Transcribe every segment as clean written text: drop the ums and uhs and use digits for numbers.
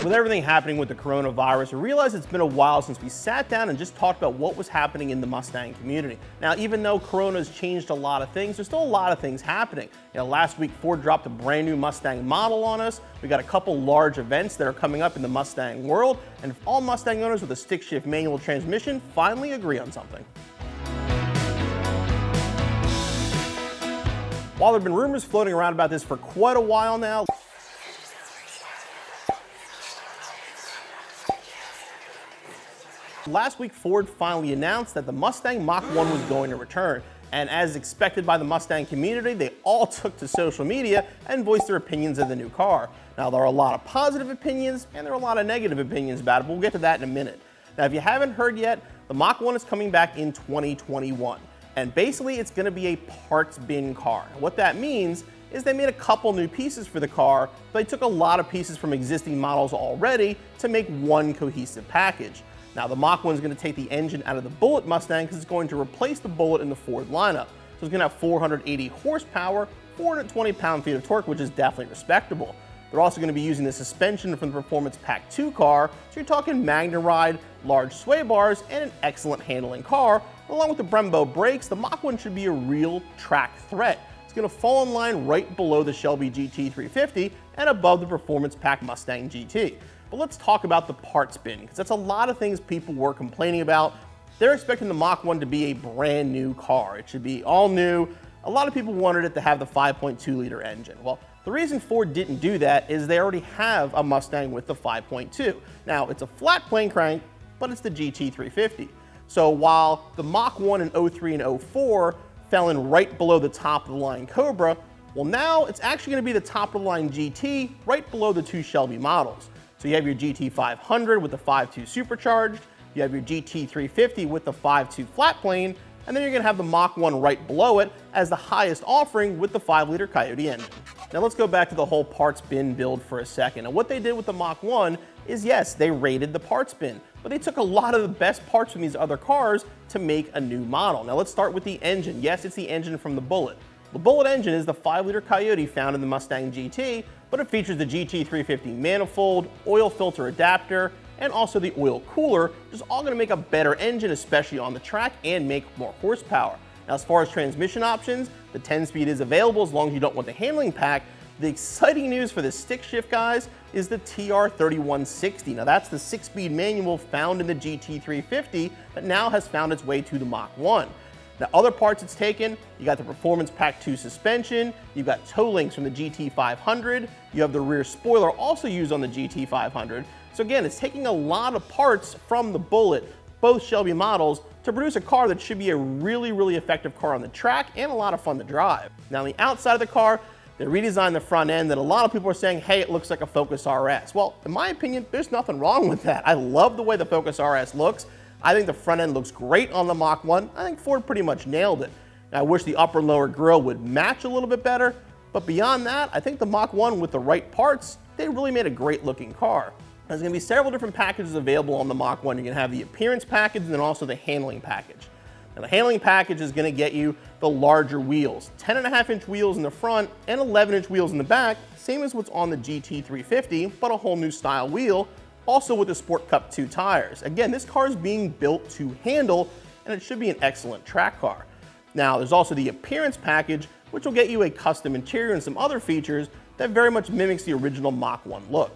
With everything happening with the coronavirus, I realized it's been a while since we sat down and just talked about what was happening in the Mustang community. Now, even though Corona has changed a lot of things, there's still a lot of things happening. Last week, Ford dropped a brand new Mustang model on us. We got a couple large events that are coming up in the Mustang world, and all Mustang owners with a stick-shift manual transmission finally agree on something. While there have been rumors floating around about this for quite a while now, last week, Ford finally announced that the Mustang Mach 1 was going to return, and as expected by the Mustang community, they all took to social media and voiced their opinions of the new car. Now, there are a lot of positive opinions, and there are a lot of negative opinions about it, but we'll get to that in a minute. Now, if you haven't heard yet, the Mach 1 is coming back in 2021, and basically, it's going to be a parts bin car. And what that means is they made a couple new pieces for the car, but they took a lot of pieces from existing models already to make one cohesive package. Now, the Mach 1 is going to take the engine out of the Bullitt Mustang because it's going to replace the Bullitt in the Ford lineup. So it's going to have 480 horsepower, 420 pound-feet of torque, which is definitely respectable. They're also going to be using the suspension from the Performance Pack 2 car, so you're talking MagnaRide, large sway bars, and an excellent handling car. Along with the Brembo brakes, the Mach 1 should be a real track threat. It's going to fall in line right below the Shelby GT350 and above the Performance Pack Mustang GT. But let's talk about the parts bin, because that's a lot of things people were complaining about. They're expecting the Mach 1 to be a brand new car. It should be all new. A lot of people wanted it to have the 5.2 liter engine. Well, the reason Ford didn't do that is they already have a Mustang with the 5.2. Now, it's a flat plane crank, but it's the GT350. So while the Mach 1 in 03 and 04 fell in right below the top of the line Cobra, well, now it's actually going to be the top of the line GT right below the two Shelby models. So you have your GT500 with the 5.2 supercharged, you have your GT350 with the 5.2 flat plane, and then you're going to have the Mach 1 right below it as the highest offering with the 5-liter Coyote engine. Now let's go back to the whole parts bin build for a second. And what they did with the Mach 1 is, yes, they raided the parts bin, but they took a lot of the best parts from these other cars to make a new model. Now let's start with the engine. Yes, it's the engine from the Bullitt. The Bullitt engine is the 5-liter Coyote found in the Mustang GT, but it features the GT350 manifold, oil filter adapter, and also the oil cooler, which is all going to make a better engine, especially on the track, and make more horsepower. Now, as far as transmission options, the 10-speed is available as long as you don't want the handling pack. The exciting news for the stick shift guys is the TR3160. Now, that's the 6-speed manual found in the GT350 that now has found its way to the Mach 1. Now, other parts it's taken, you got the Performance Pack 2 suspension, you've got toe links from the GT500, you have the rear spoiler also used on the GT500. So again, it's taking a lot of parts from the Bullitt, both Shelby models, to produce a car that should be a really, really effective car on the track and a lot of fun to drive. Now, on the outside of the car, they redesigned the front end, and a lot of people are saying, hey, it looks like a Focus RS. Well, in my opinion, there's nothing wrong with that. I love the way the Focus RS looks. I think the front end looks great on the Mach 1. I think Ford pretty much nailed it. Now, I wish the upper and lower grille would match a little bit better, but beyond that, I think the Mach 1 with the right parts, they really made a great looking car. There's going to be several different packages available on the Mach 1. You're going to have the appearance package and then also the handling package. Now, the handling package is going to get you the larger wheels, 10.5-inch wheels in the front and 11-inch wheels in the back, same as what's on the GT350, but a whole new style wheel. Also with the Sport Cup 2 tires. Again, this car is being built to handle, and it should be an excellent track car. Now, there's also the appearance package, which will get you a custom interior and some other features that very much mimics the original Mach 1 look.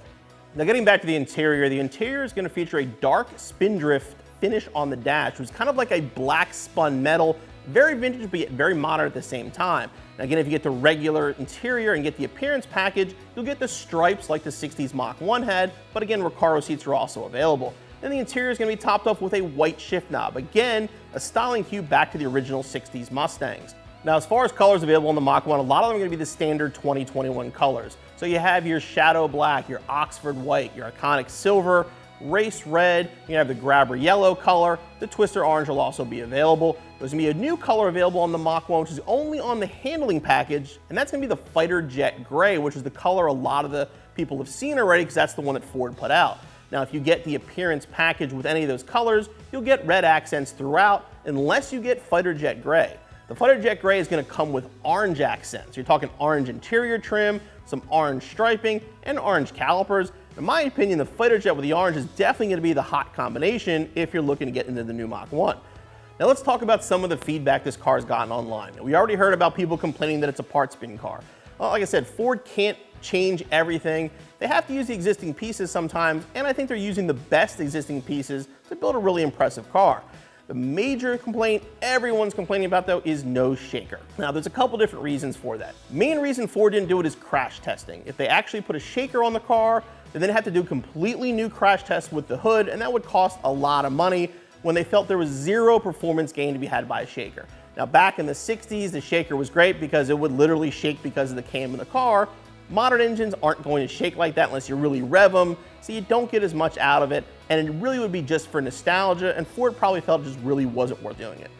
Now, getting back to the interior is going to feature a dark spindrift finish on the dash, which is kind of like a black spun metal, very vintage but yet very modern at the same time. Now, again, if you get the regular interior and get the appearance package, you'll get the stripes like the 60s Mach 1 had, but again, Recaro seats are also available. Then the interior is going to be topped off with a white shift knob. Again, a styling cue back to the original 60s Mustangs. Now, as far as colors available on the Mach 1, a lot of them are going to be the standard 2021 colors. So you have your shadow black, your Oxford white, your iconic silver, race red, you have the grabber yellow color, the twister orange will also be available. There's going to be a new color available on the Mach 1, which is only on the handling package, and that's going to be the Fighter Jet Gray, which is the color a lot of the people have seen already because that's the one that Ford put out. Now, if you get the appearance package with any of those colors, you'll get red accents throughout, unless you get Fighter Jet Gray. The Fighter Jet Gray is going to come with orange accents. You're talking orange interior trim, some orange striping, and orange calipers. In my opinion, the fighter jet with the orange is definitely going to be the hot combination if you're looking to get into the new Mach 1. Now let's talk about some of the feedback this car has gotten online. We already heard about people complaining that it's a parts bin car. Well, like I said, Ford can't change everything. They have to use the existing pieces sometimes, and I think they're using the best existing pieces to build a really impressive car. The major complaint everyone's complaining about, though, is no shaker. Now, there's a couple different reasons for that. Main reason Ford didn't do it is crash testing. If they actually put a shaker on the car, they then have to do completely new crash tests with the hood, and that would cost a lot of money when they felt there was zero performance gain to be had by a shaker. Now, back in the 60s, the shaker was great because it would literally shake because of the cam in the car. Modern engines aren't going to shake like that unless you really rev them, so you don't get as much out of it, and it really would be just for nostalgia, and Ford probably felt it just really wasn't worth doing it.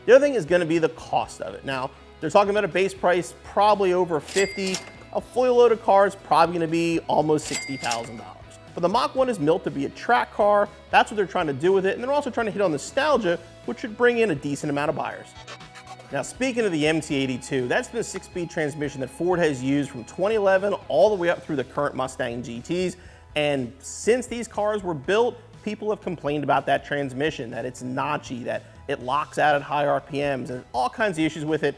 The other thing is going to be the cost of it. Now, they're talking about a base price probably over $50,000. A fully loaded car is probably going to be almost $60,000. But the Mach 1 is built to be a track car. That's what they're trying to do with it, and they're also trying to hit on nostalgia, which should bring in a decent amount of buyers. Now, speaking of the MT-82, that's the 6-speed transmission that Ford has used from 2011 all the way up through the current Mustang GTs. And since these cars were built, people have complained about that transmission, that it's notchy, that it locks out at high RPMs, and all kinds of issues with it.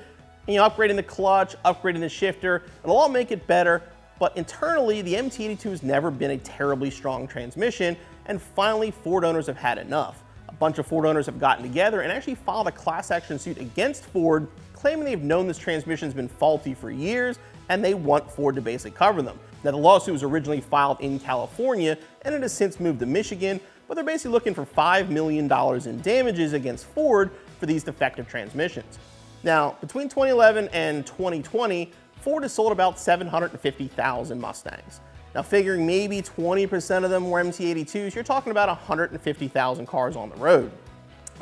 And, upgrading the clutch, upgrading the shifter, it'll all make it better. But internally, the MT-82 has never been a terribly strong transmission, and finally, Ford owners have had enough. A bunch of Ford owners have gotten together and actually filed a class action suit against Ford, claiming they've known this transmission's been faulty for years, and they want Ford to basically cover them. Now, the lawsuit was originally filed in California, and it has since moved to Michigan, but they're basically looking for $5 million in damages against Ford for these defective transmissions. Now, between 2011 and 2020, Ford has sold about 750,000 Mustangs. Now, figuring maybe 20% of them were MT-82s, you're talking about 150,000 cars on the road.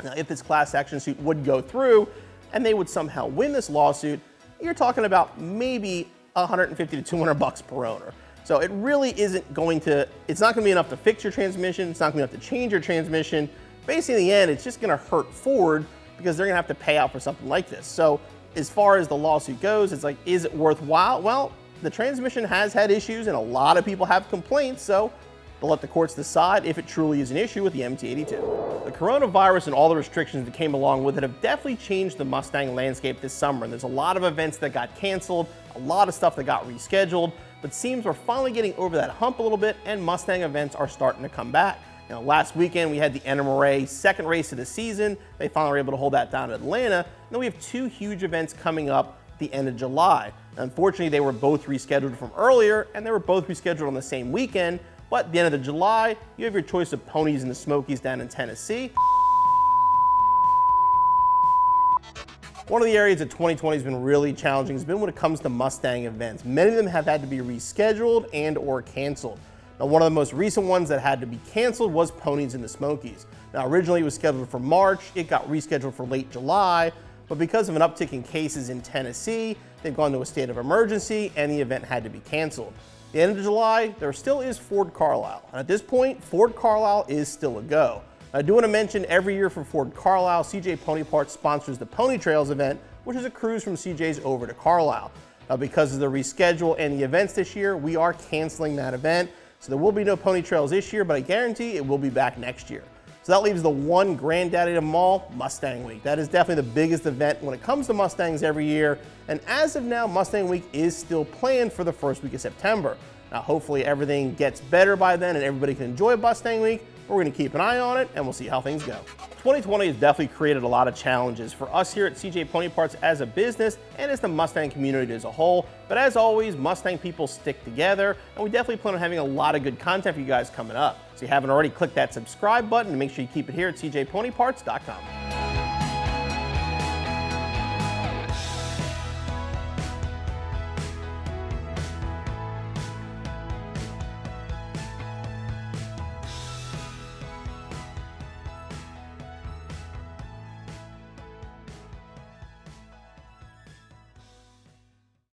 Now, if this class action suit would go through and they would somehow win this lawsuit, you're talking about maybe 150 to 200 bucks per owner. So it really isn't going to, it's not going to be enough to fix your transmission. It's not going to be enough to change your transmission. Basically, in the end, it's just going to hurt Ford because they're going to have to pay out for something like this. So as far as the lawsuit goes, it's like, is it worthwhile? Well, the transmission has had issues and a lot of people have complaints, so they'll let the courts decide if it truly is an issue with the MT-82. The coronavirus and all the restrictions that came along with it have definitely changed the Mustang landscape this summer, and there's a lot of events that got canceled, a lot of stuff that got rescheduled, but it seems we're finally getting over that hump a little bit and Mustang events are starting to come back. Last weekend we had the NMRA second race of the season. They finally were able to hold that down in Atlanta. And then we have two huge events coming up at the end of July. Unfortunately, they were both rescheduled from earlier, and they were both rescheduled on the same weekend. But at the end of July, you have your choice of Ponies and the Smokies down in Tennessee. One of the areas that 2020 has been really challenging has been when it comes to Mustang events. Many of them have had to be rescheduled and or canceled. Now, one of the most recent ones that had to be canceled was Ponies and the Smokies. Now, originally it was scheduled for March. It got rescheduled for late July, but because of an uptick in cases in Tennessee, they've gone to a state of emergency and the event had to be canceled. At the end of July, there still is Ford Carlisle. And at this point, Ford Carlisle is still a go. I do want to mention every year for Ford Carlisle, CJ Pony Parts sponsors the Pony Trails event, which is a cruise from CJ's over to Carlisle. Now, because of the reschedule and the events this year, we are canceling that event. So there will be no Pony Trails this year, but I guarantee it will be back next year. So that leaves the one granddaddy of them all, Mustang Week. That is definitely the biggest event when it comes to Mustangs every year. And as of now, Mustang Week is still planned for the first week of September. Now, hopefully everything gets better by then and everybody can enjoy Mustang Week. We're going to keep an eye on it and we'll see how things go. 2020 has definitely created a lot of challenges for us here at CJ Pony Parts as a business and as the Mustang community as a whole. But as always, Mustang people stick together, and we definitely plan on having a lot of good content for you guys coming up. So if you haven't already, click that subscribe button and make sure you keep it here at cjponyparts.com.